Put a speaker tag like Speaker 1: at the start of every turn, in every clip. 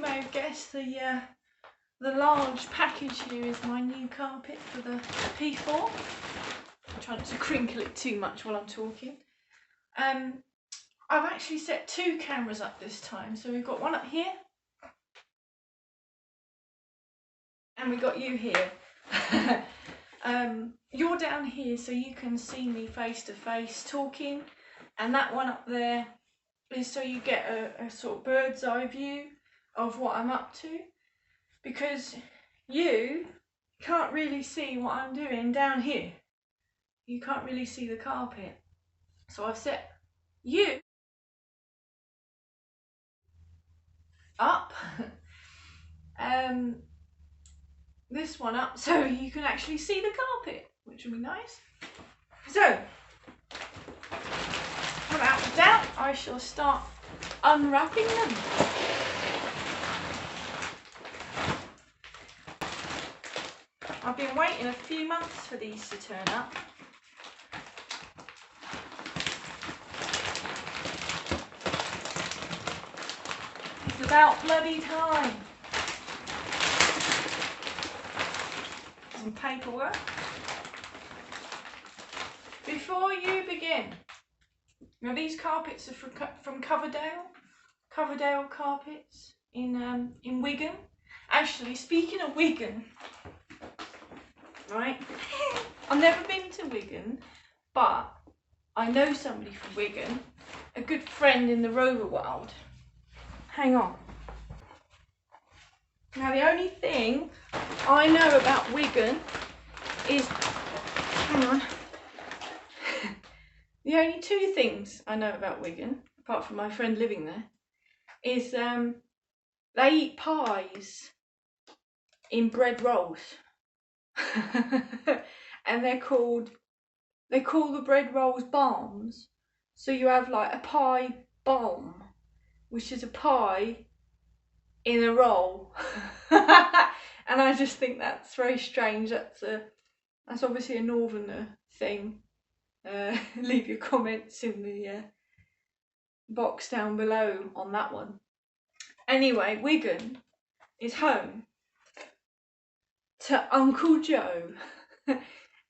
Speaker 1: may have guessed, the large package here is my new carpet for the P4. I'm trying not to crinkle it too much while I'm talking. I've actually set 2 cameras up this time. So we've got one up here. And we've got you here. You're down here so you can see me face to face talking. And that one up there is so you get a sort of bird's eye view of what I'm up to. Because you can't really see what I'm doing down here. You can't really see the carpet. So I've set you up, this one up so you can actually see the carpet, which will be nice. So, without doubt, I shall start unwrapping them. I've been waiting a few months for these to turn up. It's about bloody time. Some paperwork. Before you begin, now these carpets are from Coverdale Carpets in Wigan. Actually, speaking of Wigan, right? I've never been to Wigan, but I know somebody from Wigan, a good friend in the Rover world. Hang on. Now the only thing I know about Wigan is, hang on. The only 2 things I know about Wigan, apart from my friend living there, is they eat pies in bread rolls. And they call the bread rolls balms. So you have like a pie balm, which is a pie in a roll. And I just think that's very strange. That's obviously a northerner thing. Leave your comments in the box down below on that one. Anyway, Wigan is home to Uncle Joe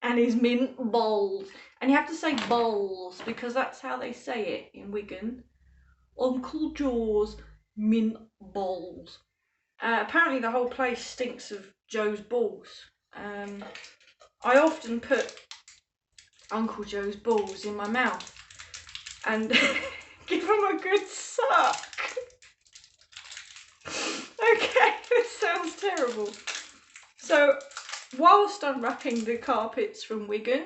Speaker 1: and his mint bowls. And you have to say bowls because that's how they say it in Wigan. Uncle Joe's mint bowls. Apparently the whole place stinks of Joe's balls. I often put Uncle Joe's balls in my mouth and give them a good suck. Okay, this sounds terrible. So, whilst unwrapping the carpets from Wigan,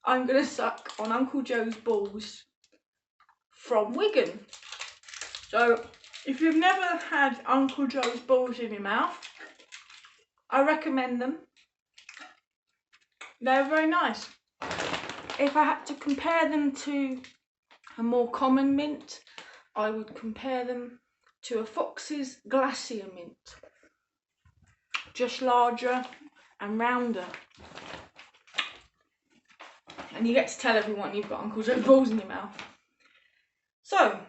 Speaker 1: I'm going to suck on Uncle Joe's balls from Wigan. So, if you've never had Uncle Joe's balls in your mouth, I recommend them. They're very nice. If I had to compare them to a more common mint, I would compare them to a Fox's Glacier mint. Just larger and rounder. And you get to tell everyone you've got Uncle Joe's balls in your mouth. So,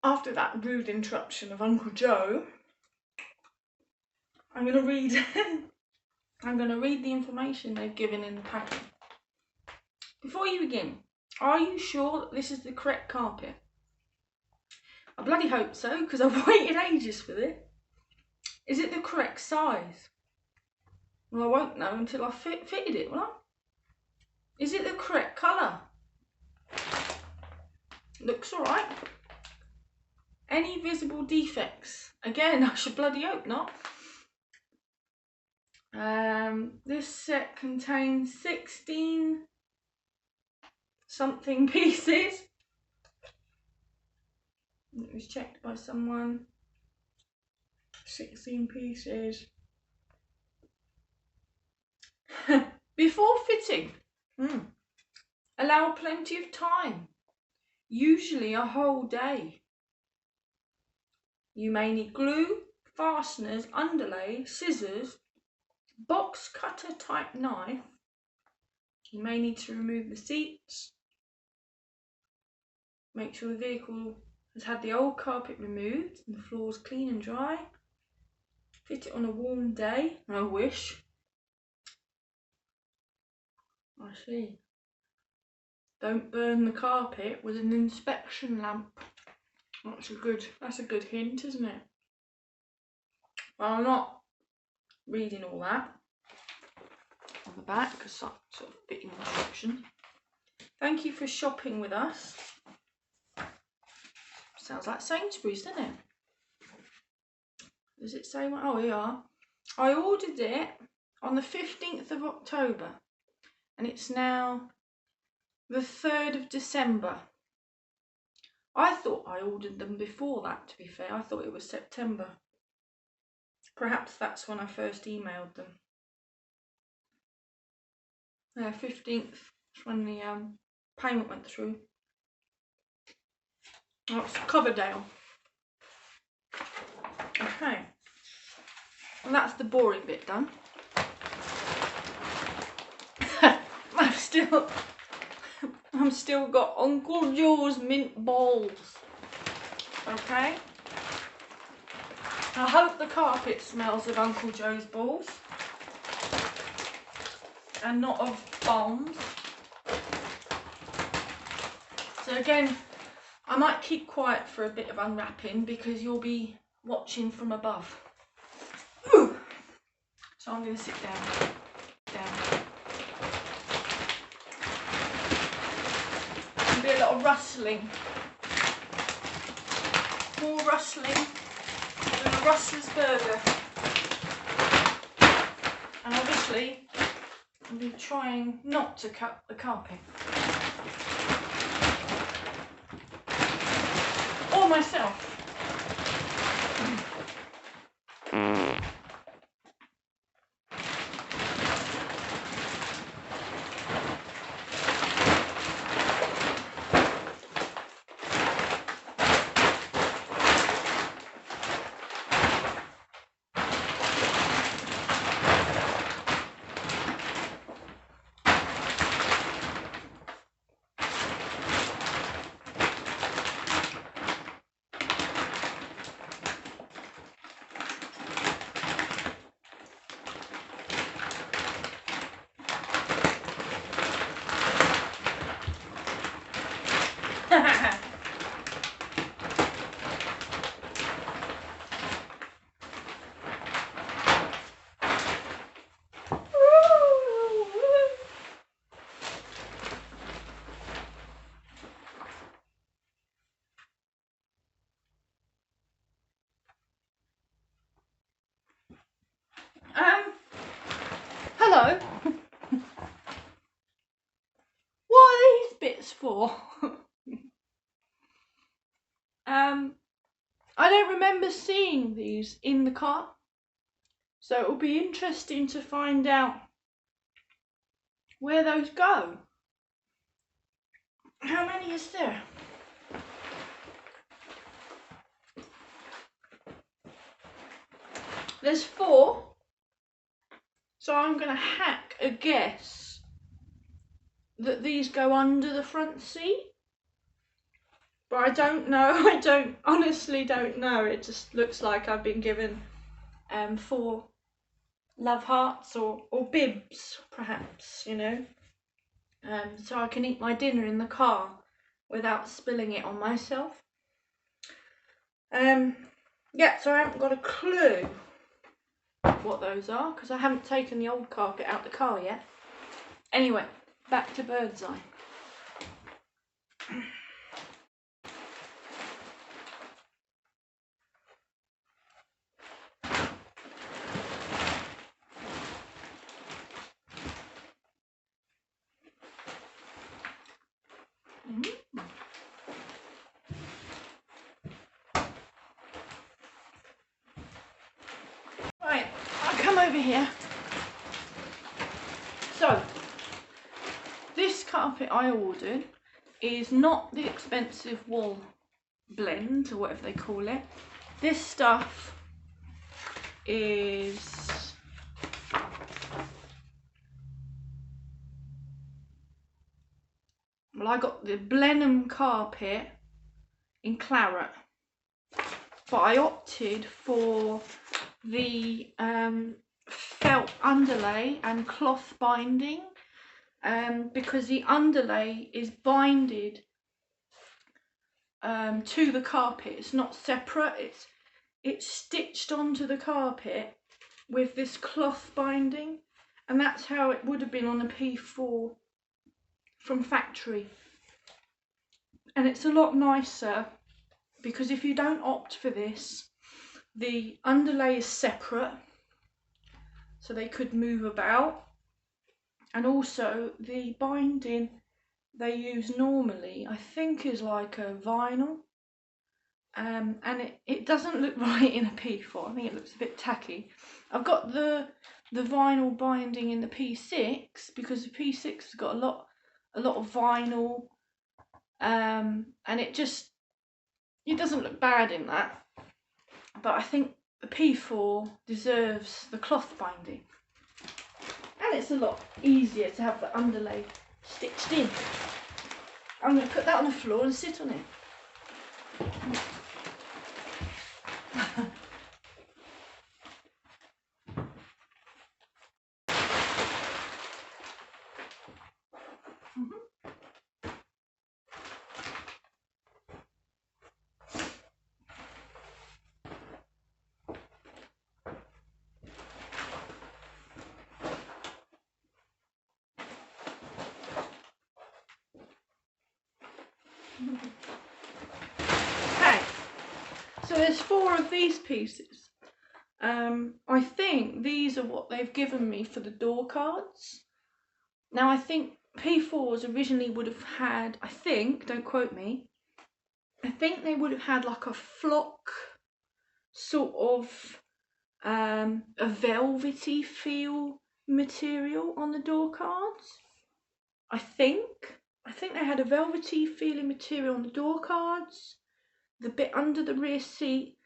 Speaker 1: after that rude interruption of Uncle Joe, I'm going to read the information they've given in the packet. Before you begin, are you sure that this is the correct carpet? I bloody hope so, because I've waited ages for this. Is it the correct size? Well, I won't know until I've fitted it, will I? Is it the correct colour? Looks alright. Any visible defects? Again, I should bloody hope not. This set contains 16 something pieces. It was checked by someone. 16 pieces. Before fitting, allow plenty of time, usually a whole day. You may need glue, fasteners, underlay, scissors, box cutter type knife. You may need to remove the seats. Make sure the vehicle has had the old carpet removed and the floors clean and dry. Fit it on a warm day. I wish. I see. Don't burn the carpet with an inspection lamp. That's a good hint, isn't it? Well, I'm not reading all that on the back because sort of fitting instructions. Thank you for shopping with us. Sounds like Sainsbury's, doesn't it? Does it say what? Oh, yeah. I ordered it on the 15th of October and it's now the 3rd of December. I thought I ordered them before that, to be fair. I thought it was September. Perhaps that's when I first emailed them. Yeah, 15th is when the payment went through. Oh, it's Coverdale. Okay. And that's the boring bit done. I've still got Uncle Joe's mint balls. Okay. I hope the carpet smells of Uncle Joe's balls and not of bombs. So again, I might keep quiet for a bit of unwrapping because you'll be watching from above. Ooh. So I'm going to sit down. There'll be a lot of rustling. More rustling than a rustler's burger. And obviously, I'll be trying not to cut the carpet. Or myself. Hello. What are these bits for? I don't remember seeing these in the car, so it will be interesting to find out where those go. How many is there? There's 4, so I'm going to hack a guess that these go under the front seat. But I don't know, honestly don't know. It just looks like I've been given 4 love hearts or bibs, perhaps, you know. So I can eat my dinner in the car without spilling it on myself. Yeah, so I haven't got a clue what those are because I haven't taken the old carpet out the car yet. Anyway, back to bird's eye. Right, I'll come over here. So, this carpet I ordered is not the expensive wool blend or whatever they call it. This stuff is I got the Blenheim carpet in claret, but I opted for the felt underlay and cloth binding because the underlay is binded to the carpet. It's not separate, it's stitched onto the carpet with this cloth binding, and that's how it would have been on a P4 from factory. And it's a lot nicer because if you don't opt for this, the underlay is separate, so they could move about, and also the binding they use normally I think is like a vinyl, and it doesn't look right in a P4. I think it looks a bit tacky. I've got the vinyl binding in the P6 because the P6 has got a lot of vinyl, and it doesn't look bad in that, but I think the P4 deserves the cloth binding, and it's a lot easier to have the underlay stitched in. I'm going to put that on the floor and sit on it. Okay, so there's 4 of these pieces. I think these are what they've given me for the door cards. Now I think P4s originally would have had, I think, don't quote me, I think they would have had like a flock sort of a velvety feel material on the door cards. I think they had a velvety feeling material on the door cards, the bit under the rear seat,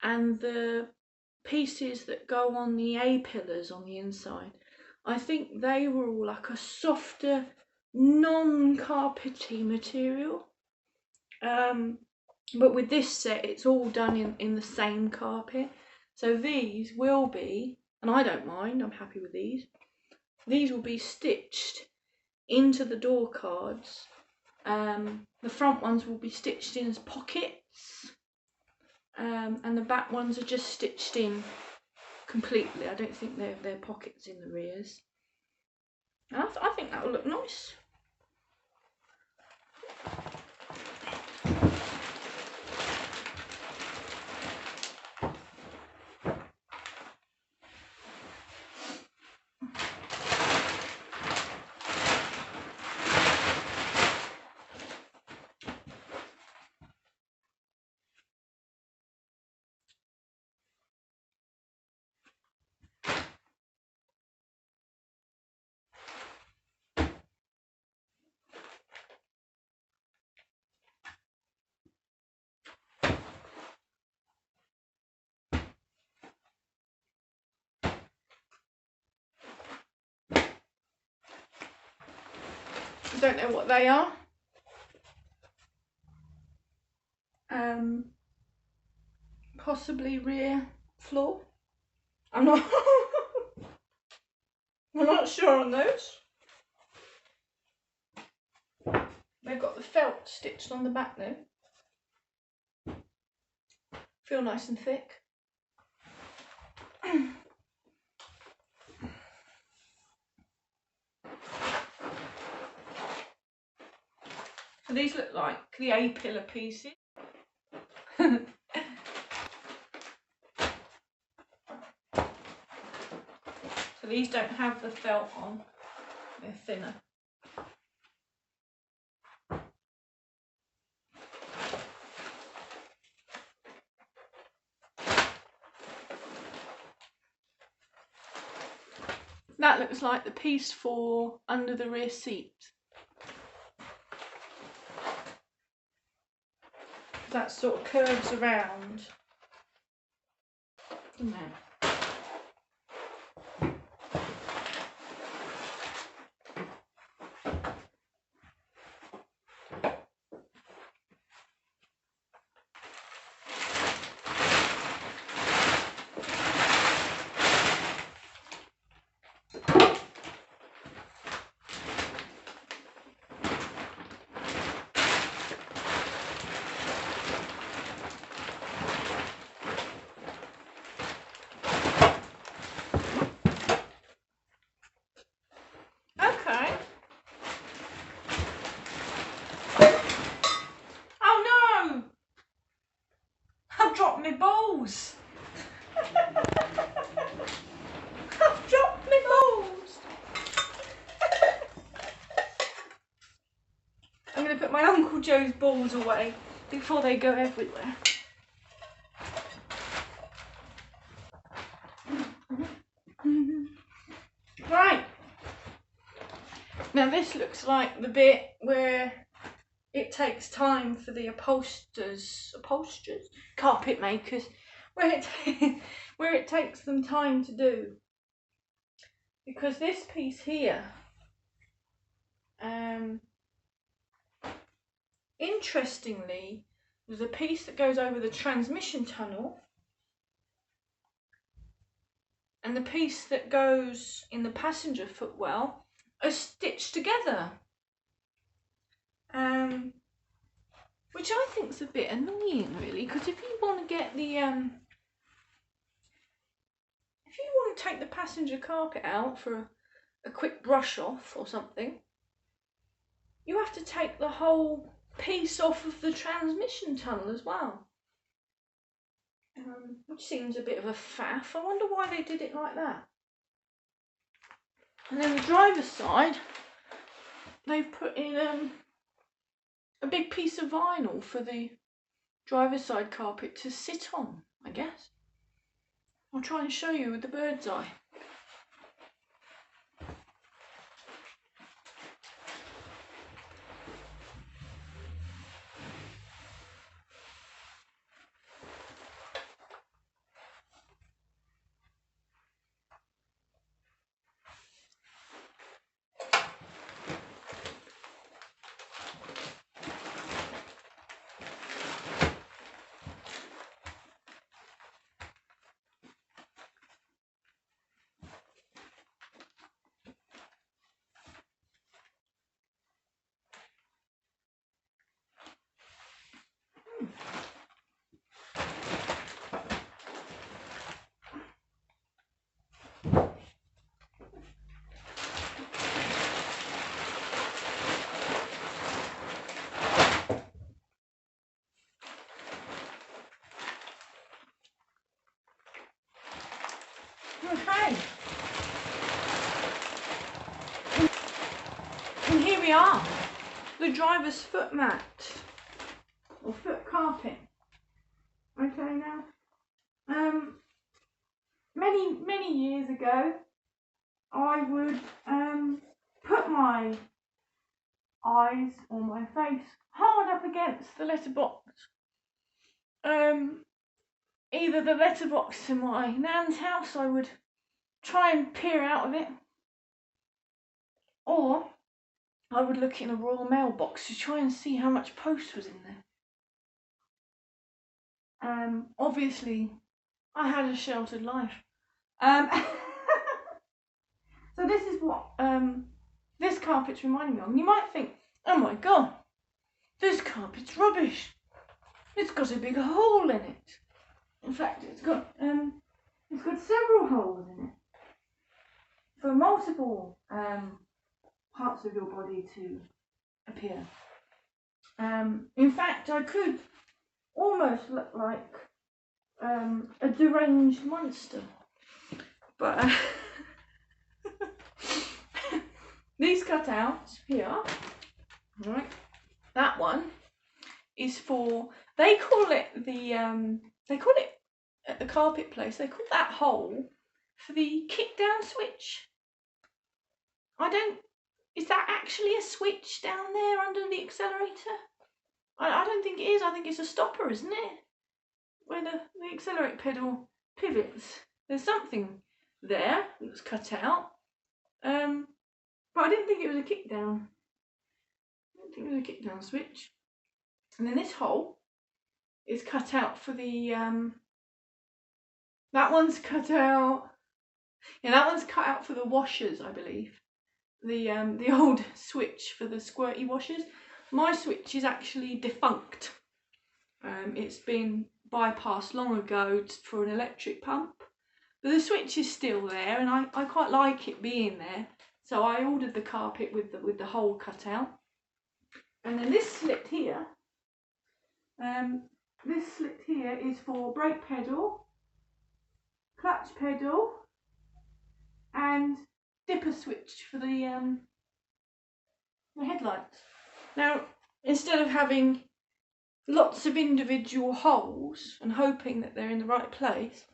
Speaker 1: and the pieces that go on the A-pillars on the inside. I think they were all like a softer, non-carpety material. But with this set, it's all done in the same carpet. So these will be, and I don't mind, I'm happy with these. These will be stitched into the door cards. The front ones will be stitched in as pockets, and the back ones are just stitched in completely. I don't think they're pockets in the rears. And I think that will look nice. I don't know what they are. Possibly rear floor. I'm not I'm not sure on those. They've got the felt stitched on the back though. Feel nice and thick. So these look like the A-pillar pieces. So these don't have the felt on, they're thinner. That looks like the piece for under the rear seat. That sort of curves around. Isn't it? my balls. I've dropped my balls. I'm going to put my Uncle Joe's balls away before they go everywhere. Right. Now this looks like the bit where it takes time for the upholsterers, carpet makers, where it takes them time to do. Because this piece here, interestingly, there's a piece that goes over the transmission tunnel, and the piece that goes in the passenger footwell are stitched together. Which I think is a bit annoying, really, because if you want to get the if you want to take the passenger carpet out for a quick brush off or something, you have to take the whole piece off of the transmission tunnel as well, which seems a bit of a faff. I wonder why they did it like that. And then the driver's side, they've put in a big piece of vinyl for the driver's side carpet to sit on, I guess. I'll try and show you with the bird's eye. Okay, and here we are, the driver's foot mat or foot carpet. Okay, now many years ago I would put my eyes or my face hard up against the letterbox. Either the letterbox in my nan's house, I would try and peer out of it, or I would look in a Royal Mail box to try and see how much post was in there. Obviously, I had a sheltered life. So this is what this carpet's reminding me of. And you might think, oh my god, this carpet's rubbish. It's got a big hole in it. In fact, it's got several holes in it for multiple parts of your body to appear. In fact, I could almost look like a deranged monster, but these cutouts here, right? That one is for, they call it at the carpet place, they call that hole for the kick down switch. Is that actually a switch down there under the accelerator? I don't think it is. I think it's a stopper, isn't it? Where the accelerator pedal pivots. There's something there that's cut out. But I didn't think it was a kick down. I didn't think it was a kick down switch. And then this hole is cut out for the that one's cut out. Yeah, that one's cut out for the washers, I believe. The old switch for the squirty washers. My switch is actually defunct. It's been bypassed long ago for an electric pump, but the switch is still there, and I quite like it being there. So I ordered the carpet with the hole cut out, and then this slit here. This slit here is for brake pedal, clutch pedal, and dipper switch for the headlights. Now, instead of having lots of individual holes and hoping that they're in the right place,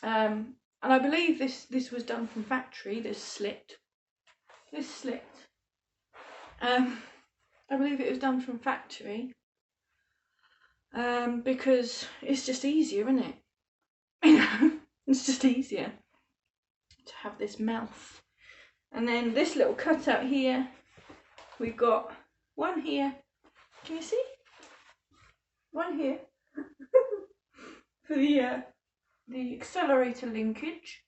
Speaker 1: and I believe this was done from factory. This slit, I believe it was done from factory, because it's just easier, isn't it? You know, it's just easier to have this mouth. And then this little cutout here, we've got one here. Can you see? One here for the accelerator linkage,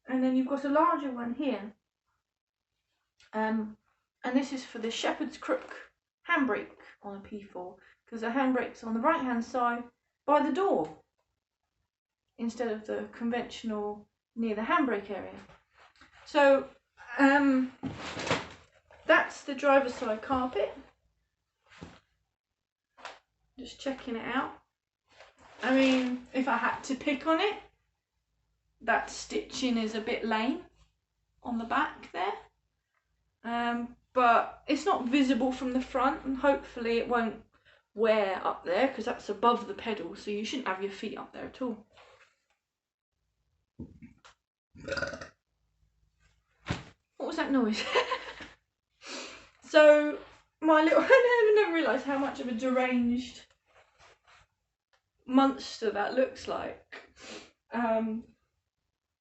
Speaker 1: and then you've got a larger one here. And this is for the shepherd's crook handbrake on a P4, because the handbrake's on the right hand side by the door instead of the conventional near the handbrake area. So that's the driver's side carpet. Just checking it out. I mean, if I had to pick on it, that stitching is a bit lame on the back there. But it's not visible from the front, and hopefully it won't wear up there because that's above the pedal, so you shouldn't have your feet up there at all. What was that noise? So my little, I never realised how much of a deranged monster that looks like.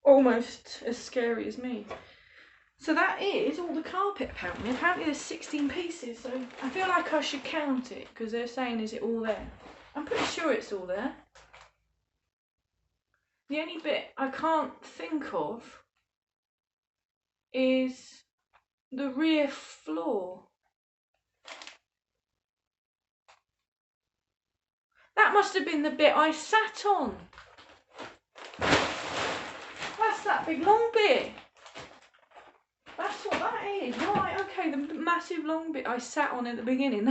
Speaker 1: Almost as scary as me. So that is all the carpet apparently. Apparently there's 16 pieces, so I feel like I should count it because they're saying, is it all there? I'm pretty sure it's all there. The only bit I can't think of is the rear floor. That must have been the bit I sat on. That's that big long bit. That's what that is. Right, okay, the massive long bit I sat on at the beginning,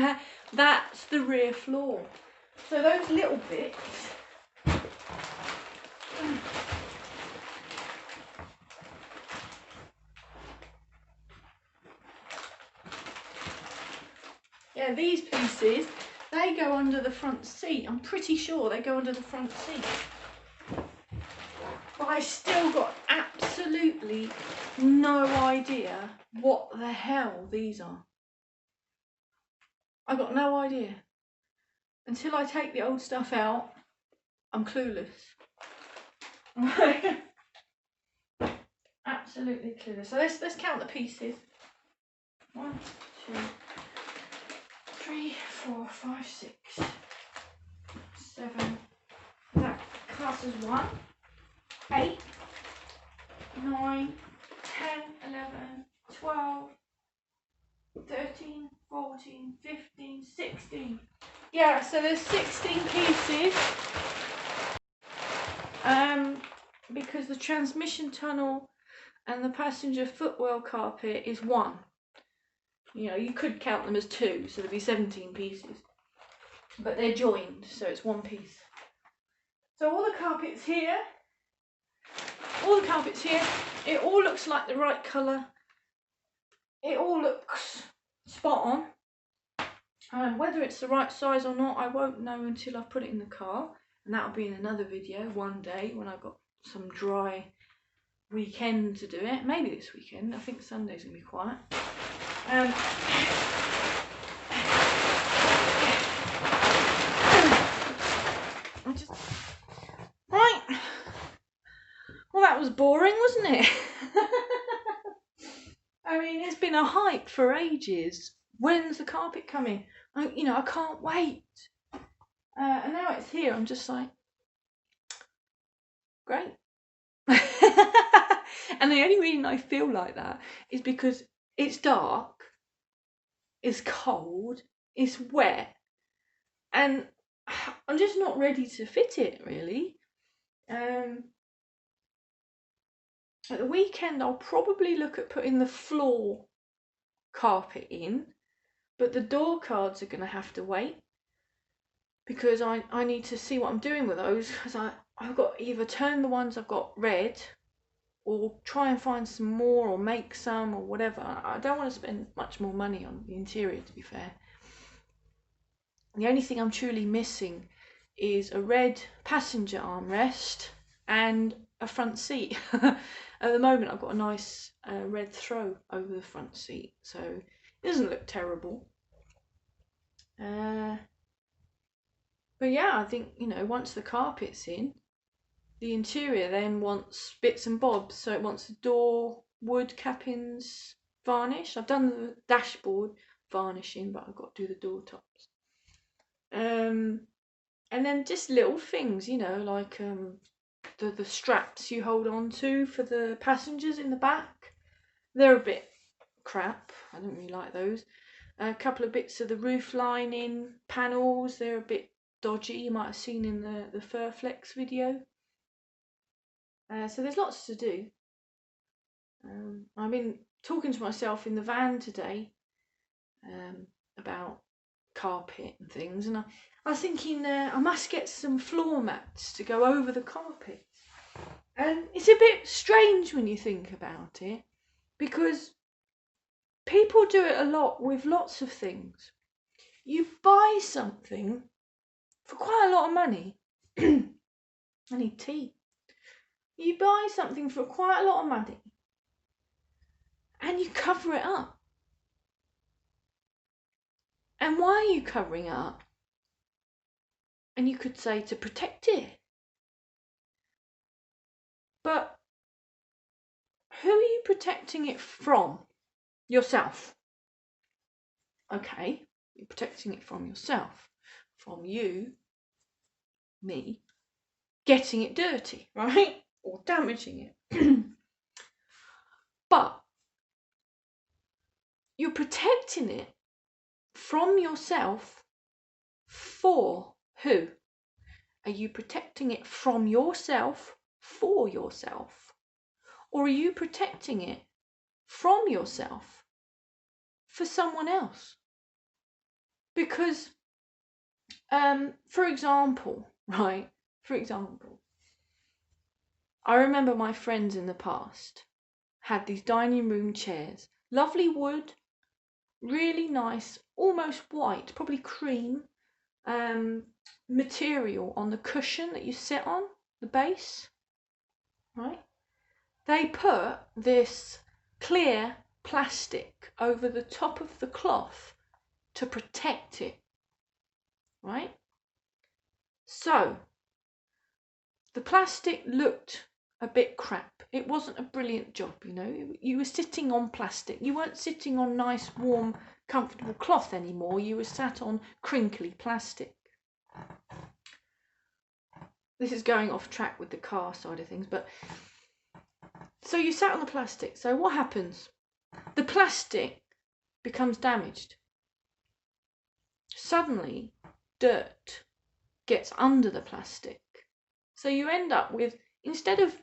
Speaker 1: that's the rear floor. So those little bits, yeah, these pieces, they go under the front seat. I'm pretty sure they go under the front seat. But I still got absolutely no idea what the hell these are. I got no idea. Until I take the old stuff out, I'm clueless. Absolutely clueless. So let's count the pieces. 1, 2, 3, 4, 5, 6, 7. That classes 1. 8, 9, 10, 11, 12, 13, 14, 15, 16. Yeah, so there's 16 pieces. Because the transmission tunnel and the passenger footwell carpet is 1. You know, you could count them as 2, so there'd be 17 pieces. But they're joined, so it's 1 piece. So all the carpets here, it all looks like the right colour. It all looks spot on. Whether it's the right size or not, I won't know until I've put it in the car. And that'll be in another video one day when I've got some dry weekend to do it. Maybe this weekend. I think Sunday's going to be quiet. Right. Well, that was boring, wasn't it? I mean, it's been a hype for ages. When's the carpet coming? I can't wait. And now it's here. I'm just like, great. And the only reason I feel like that is because it's dark, it's cold, it's wet, and I'm just not ready to fit it, really. At the weekend, I'll probably look at putting the floor carpet in, but the door cards are going to have to wait because I need to see what I'm doing with those, because I've got to either turn the ones I've got red or try and find some more or make some or whatever. I don't want to spend much more money on the interior, to be fair. The only thing I'm truly missing is a red passenger armrest and a front seat. At the moment I've got a nice red throw over the front seat, so it doesn't look terrible. But yeah, I think, you know, once the carpet's in, the interior then wants bits and bobs. So it wants the door wood cappings varnish. I've done the dashboard varnishing, but I've got to do the door tops. And then just little things, you know, like the straps you hold on to for the passengers in the back. They're a bit crap. I don't really like those. A couple of bits of the roof lining panels, they're a bit dodgy. You might have seen in the Furflex video. So there's lots to do. I've been talking to myself in the van today about carpet and things, and I was thinking I must get some floor mats to go over the carpet. And it's a bit strange when you think about it, because people do it a lot with lots of things. You buy something for quite a lot of money. I need tea. You buy something for quite a lot of money and you cover it up. And why are you covering it up? And you could say to protect it. But who are you protecting it from? Yourself. Okay, you're protecting it from yourself. From you, me, getting it dirty, right? Or damaging it. But you're protecting it from yourself for who? Are you protecting it from yourself for yourself? Or are you protecting it from yourself for someone else? Because, for example, right? For example, I remember my friends in the past had these dining room chairs, lovely wood, really nice, almost white, probably cream, material on the cushion that you sit on, the base, right? They put this clear plastic over the top of the cloth to protect it, right? So the plastic looked a bit crap. It wasn't a brilliant job, you know. You were sitting on plastic. You weren't sitting on nice, warm, comfortable cloth anymore. You were sat on crinkly plastic. This is going off track with the car side of things, but so you sat on the plastic. So what happens? The plastic becomes damaged. Suddenly, dirt gets under the plastic. So you end up with, instead of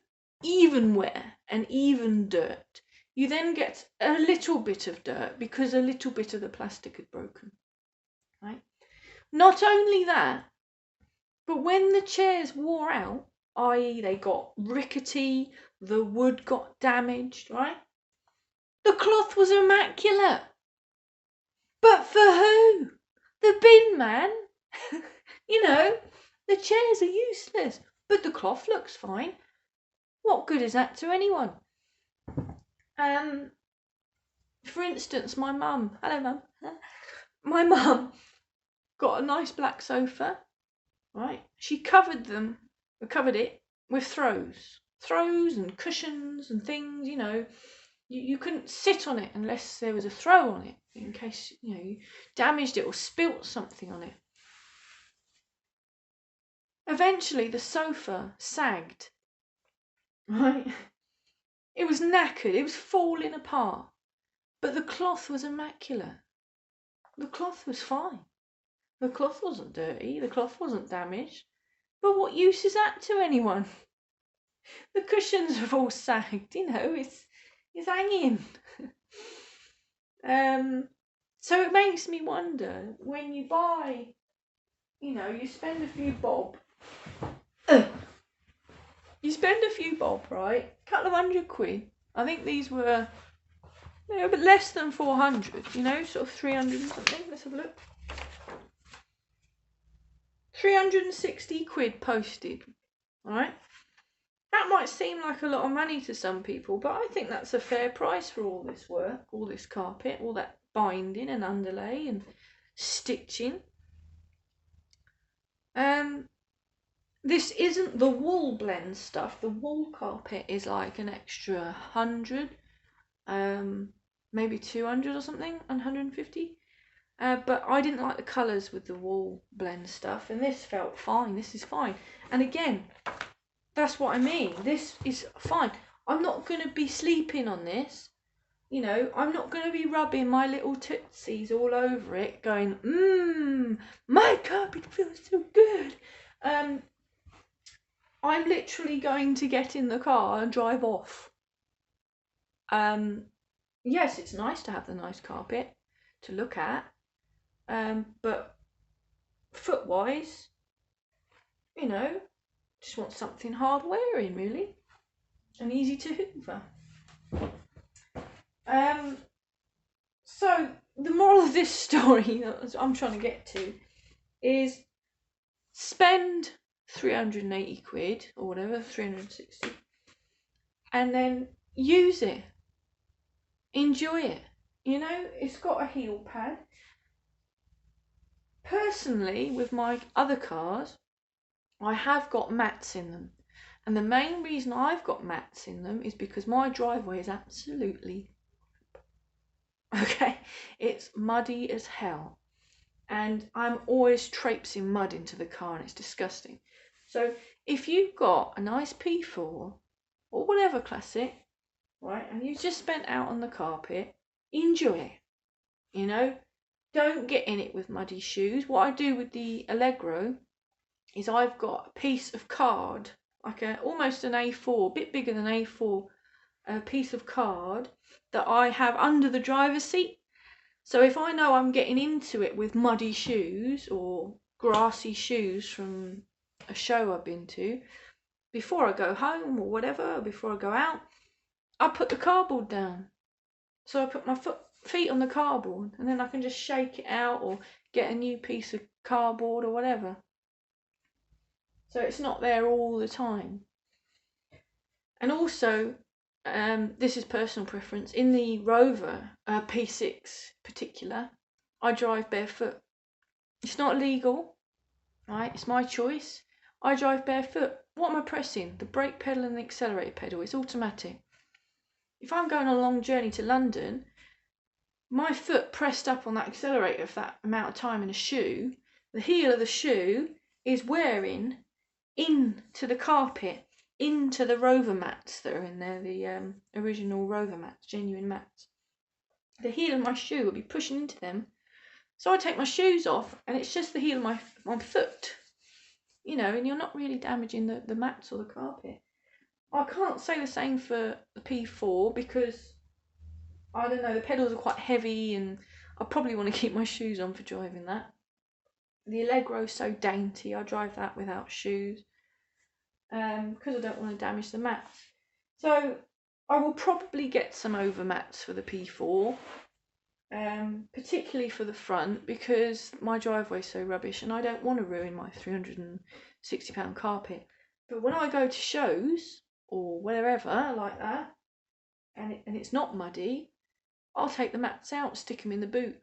Speaker 1: even wear and even dirt, you then get a little bit of dirt because a little bit of the plastic had broken, right? Not only that, but when the chairs wore out, i.e. they got rickety, the wood got damaged, right? The cloth was immaculate. But for who? The bin man? You know, the chairs are useless, but the cloth looks fine. What good is that to anyone? For instance, my mum, hello mum, my mum got a nice black sofa, right? She covered it with throws and cushions and things, you know. You couldn't sit on it unless there was a throw on it, in case, you know, you damaged it or spilt something on it. Eventually the sofa sagged, right? It was knackered, it was falling apart, but the cloth was immaculate. The cloth was fine. The cloth wasn't dirty, the cloth wasn't damaged. But what use is that to anyone? The cushions have all sagged, you know, it's hanging. So it makes me wonder, when you buy, you know, you spend a few bob. You spend a few bob, right? A couple of £100. I think these were, you know, but less than 400, you know, sort of 300 and something. Let's have a look. 360 quid posted, right? That might seem like a lot of money to some people, but I think that's a fair price for all this work, all this carpet, all that binding and underlay and stitching. This isn't the wool blend stuff. The wool carpet is like an extra 100, maybe 200 or something, 150. But I didn't like the colours with the wool blend stuff, and this felt fine. This is fine. And again, that's what I mean. This is fine. I'm not going to be sleeping on this. You know, I'm not going to be rubbing my little tootsies all over it, going, my carpet feels so good. I'm literally going to get in the car and drive off. Yes, it's nice to have the nice carpet to look at, but foot-wise, you know, just want something hard wearing, really, and easy to hoover. So the moral of this story that I'm trying to get to is spend 380 quid or whatever, 360, and then use it, enjoy it. You know, it's got a heel pad. Personally, with my other cars, I have got mats in them, and the main reason I've got mats in them is because my driveway is absolutely okay, it's muddy as hell, and I'm always traipsing mud into the car, and it's disgusting. So if you've got a nice P4 or whatever classic, right, and you just spent out on the carpet, enjoy it. You know, don't get in it with muddy shoes. What I do with the Allegro is I've got a piece of card, like almost an A4, a bit bigger than A4, a piece of card that I have under the driver's seat. So if I know I'm getting into it with muddy shoes or grassy shoes from a show I've been to, before I go home or whatever, before I go out, I put the cardboard down. So I put my feet on the cardboard, and then I can just shake it out or get a new piece of cardboard or whatever. So it's not there all the time. And also, this is personal preference, in the Rover P6 particular, I drive barefoot. It's not legal, right? It's my choice. I drive barefoot. What am I pressing? The brake pedal and the accelerator pedal. It's automatic. If I'm going on a long journey to London, my foot pressed up on that accelerator for that amount of time in a shoe, the heel of the shoe is wearing into the carpet, into the Rover mats that are in there, the original Rover mats, genuine mats. The heel of my shoe will be pushing into them. So I take my shoes off, and it's just the heel of my foot, you know, and you're not really damaging the mats or the carpet. I can't say the same for the P4 because, I don't know, the pedals are quite heavy, and I probably want to keep my shoes on for driving that. The Allegro's so dainty, I drive that without shoes, because I don't want to damage the mats. So I will probably get some over mats for the P4, particularly for the front, because my driveway's so rubbish and I don't want to ruin my £360 carpet. But when I go to shows or wherever like that, and it's not muddy, I'll take the mats out, stick them in the boot,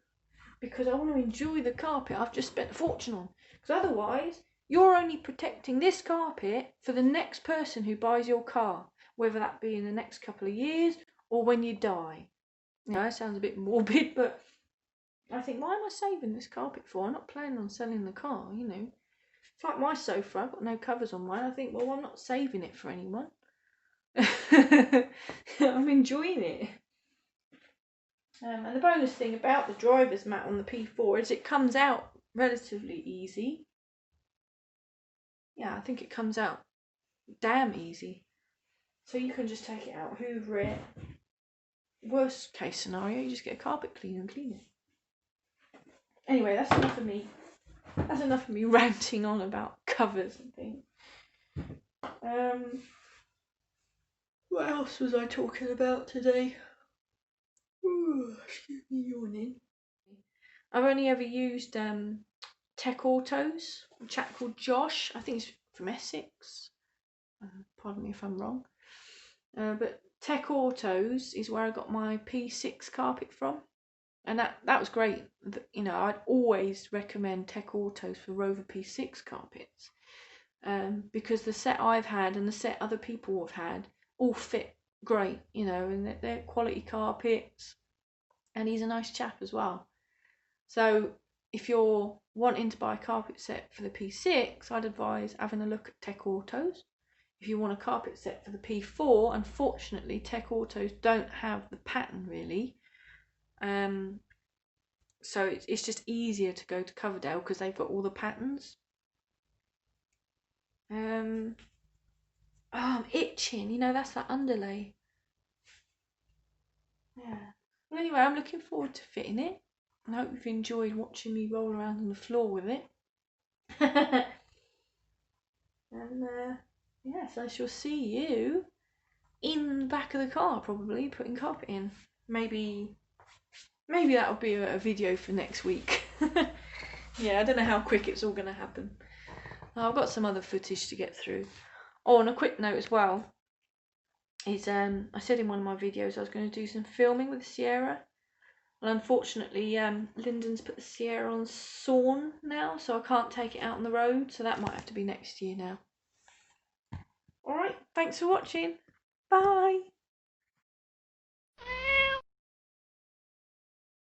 Speaker 1: because I want to enjoy the carpet I've just spent a fortune on. Because otherwise, you're only protecting this carpet for the next person who buys your car, whether that be in the next couple of years or when you die. You know, it sounds a bit morbid, but I think, why am I saving this carpet for? I'm not planning on selling the car, you know. It's like my sofa, I've got no covers on mine. I think, well, I'm not saving it for anyone. I'm enjoying it. And the bonus thing about the driver's mat on the P4 is it comes out relatively easy. Yeah, I think it comes out damn easy. So you can just take it out, hoover it. Worst case scenario, you just get a carpet cleaner and clean it. Anyway, that's enough of me. That's enough of me ranting on about covers and things. What else was I talking about today? Ooh, excuse me yawning. I've only ever used Tech Autos, a chap called Josh. I think he's from Essex. Pardon me if I'm wrong. But Tech Autos is where I got my P6 carpet from. And that was great. You know, I'd always recommend Tech Autos for Rover P6 carpets. Because the set I've had and the set other people have had all fit great, you know, and they're quality carpets. And he's a nice chap as well. So if you're wanting to buy a carpet set for the P6, I'd advise having a look at Tech Autos. If you want a carpet set for the P4, unfortunately Tech Autos don't have the pattern really. So it's just easier to go to Coverdale because they've got all the patterns. Oh, I'm itching, you know, that's that underlay. Yeah. Well, anyway, I'm looking forward to fitting it. I hope you've enjoyed watching me roll around on the floor with it. And yes, I shall see you in the back of the car, probably putting carpet in. Maybe that'll be a video for next week. Yeah, I don't know how quick it's all going to happen. I've got some other footage to get through. Oh, and a quick note as well is I said in one of my videos I was going to do some filming with the Sierra. And unfortunately, Lyndon's put the Sierra on sawn now, so I can't take it out on the road, so that might have to be next year now. Alright, thanks for watching. Bye!